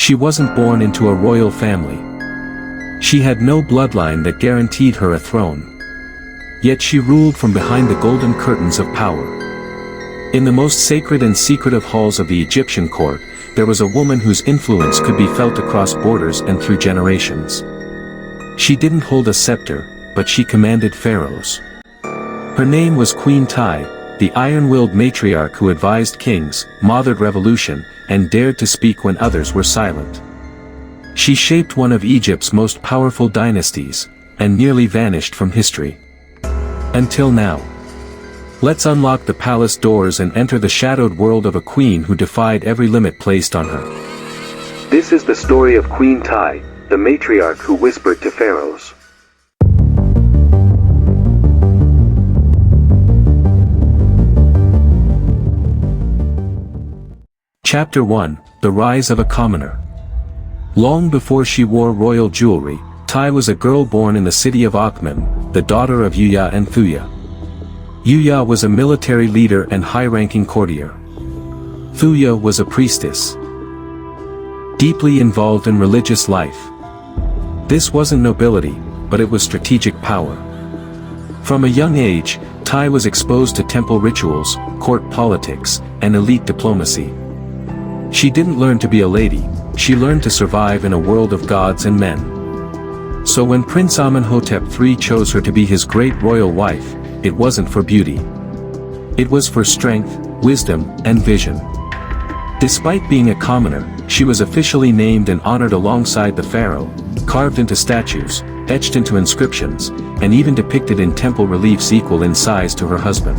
She wasn't born into a royal family. She had no bloodline that guaranteed her a throne. Yet she ruled from behind the golden curtains of power. In the most sacred and secretive halls of the Egyptian court, there was a woman whose influence could be felt across borders and through generations. She didn't hold a scepter, but she commanded pharaohs. Her name was Queen Tiye, the iron-willed matriarch who advised kings, mothered revolution, and dared to speak when others were silent. She shaped one of Egypt's most powerful dynasties, and nearly vanished from history. Until now. Let's unlock the palace doors and enter the shadowed world of a queen who defied every limit placed on her. This is the story of Queen Tiye, the matriarch who whispered to pharaohs. Chapter 1, The Rise of a Commoner. Long before she wore royal jewelry, Tiye was a girl born in the city of Akhmen, the daughter of Uya and Thuya. Uya was a military leader and high-ranking courtier. Thuya was a priestess, deeply involved in religious life. This wasn't nobility, but it was strategic power. From a young age, Tiye was exposed to temple rituals, court politics, and elite diplomacy. She didn't learn to be a lady, she learned to survive in a world of gods and men. So when Prince Amenhotep III chose her to be his great royal wife, it wasn't for beauty. It was for strength, wisdom, and vision. Despite being a commoner, she was officially named and honored alongside the pharaoh, carved into statues, etched into inscriptions, and even depicted in temple reliefs equal in size to her husband.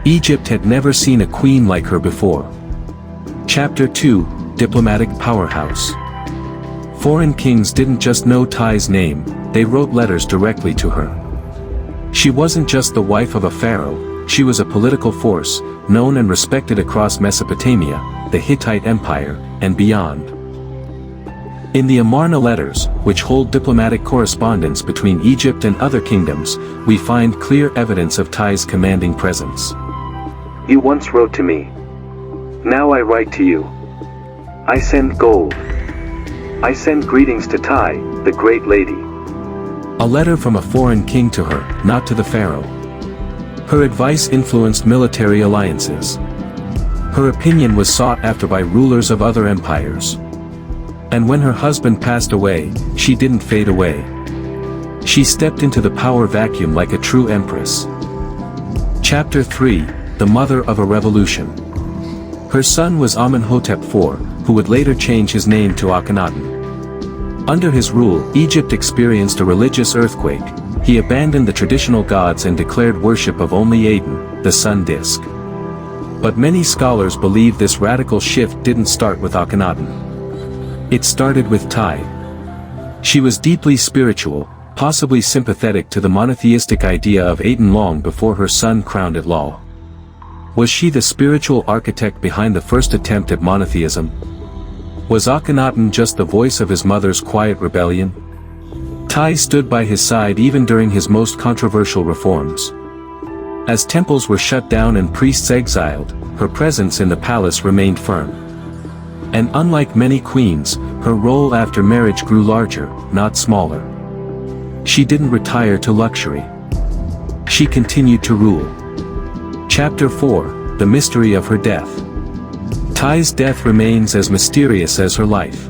Egypt had never seen a queen like her before. Chapter 2, Diplomatic Powerhouse. Foreign kings didn't just know Tiye's name, they wrote letters directly to her. She wasn't just the wife of a pharaoh, she was a political force, known and respected across Mesopotamia, the Hittite Empire, and beyond. In the Amarna letters, which hold diplomatic correspondence between Egypt and other kingdoms, we find clear evidence of Tiye's commanding presence. You once wrote to me. Now I write to you. I send gold. I send greetings to Tiye, the great lady. A letter from a foreign king to her, not to the pharaoh. Her advice influenced military alliances. Her opinion was sought after by rulers of other empires. And when her husband passed away, she didn't fade away. She stepped into the power vacuum like a true empress. Chapter 3, The Mother of a Revolution. Her son was Amenhotep IV, who would later change his name to Akhenaten. Under his rule, Egypt experienced a religious earthquake. He abandoned the traditional gods and declared worship of only Aten, the sun disk. But many scholars believe this radical shift didn't start with Akhenaten. It started with Tiye. She was deeply spiritual, possibly sympathetic to the monotheistic idea of Aten long before her son crowned it law. Was she the spiritual architect behind the first attempt at monotheism? Was Akhenaten just the voice of his mother's quiet rebellion? Tiye stood by his side even during his most controversial reforms. As temples were shut down and priests exiled, her presence in the palace remained firm. And unlike many queens, her role after marriage grew larger, not smaller. She didn't retire to luxury. She continued to rule. Chapter 4, The Mystery of Her Death. Tiye's death remains as mysterious as her life.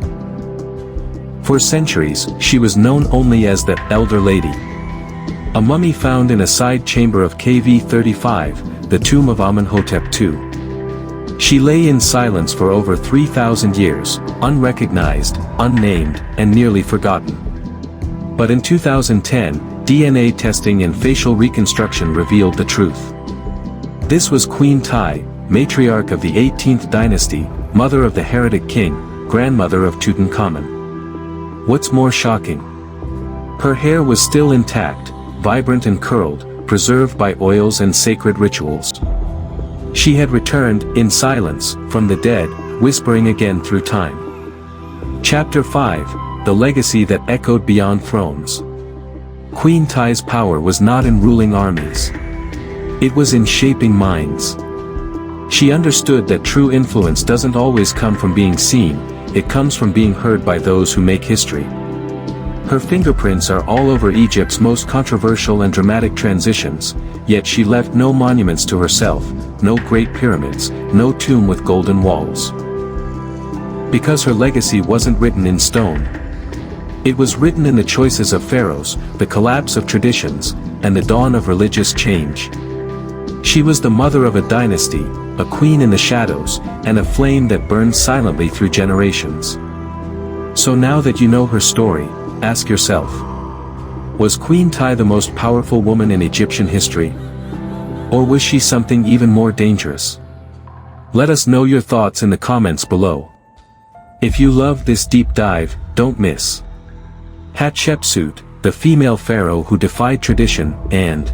For centuries, she was known only as the Elder Lady. A mummy found in a side chamber of KV-35, the tomb of Amenhotep II. She lay in silence for over 3,000 years, unrecognized, unnamed, and nearly forgotten. But in 2010, DNA testing and facial reconstruction revealed the truth. This was Queen Tiye, matriarch of the 18th dynasty, mother of the heretic king, grandmother of Tutankhamun. What's more shocking? Her hair was still intact, vibrant and curled, preserved by oils and sacred rituals. She had returned, in silence, from the dead, whispering again through time. Chapter 5, The Legacy that Echoed Beyond Thrones. Queen Tiye's power was not in ruling armies. It was in shaping minds. She understood that true influence doesn't always come from being seen, it comes from being heard by those who make history. Her fingerprints are all over Egypt's most controversial and dramatic transitions, yet she left no monuments to herself, no great pyramids, no tomb with golden walls. Because her legacy wasn't written in stone. It was written in the choices of pharaohs, the collapse of traditions, and the dawn of religious change. She was the mother of a dynasty, a queen in the shadows, and a flame that burned silently through generations. So now that you know her story, ask yourself, was Queen Tiye the most powerful woman in Egyptian history? Or was she something even more dangerous? Let us know your thoughts in the comments below. If you loved this deep dive, don't miss Hatshepsut, the female pharaoh who defied tradition, and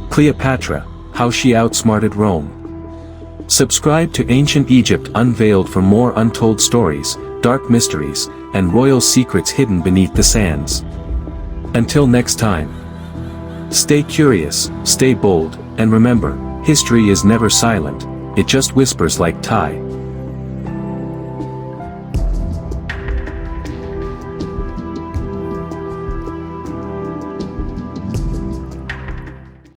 Cleopatra, how she outsmarted Rome. Subscribe to Ancient Egypt Unveiled for more untold stories, dark mysteries, and royal secrets hidden beneath the sands. Until next time. Stay curious, stay bold, and remember, history is never silent, it just whispers like Tiye.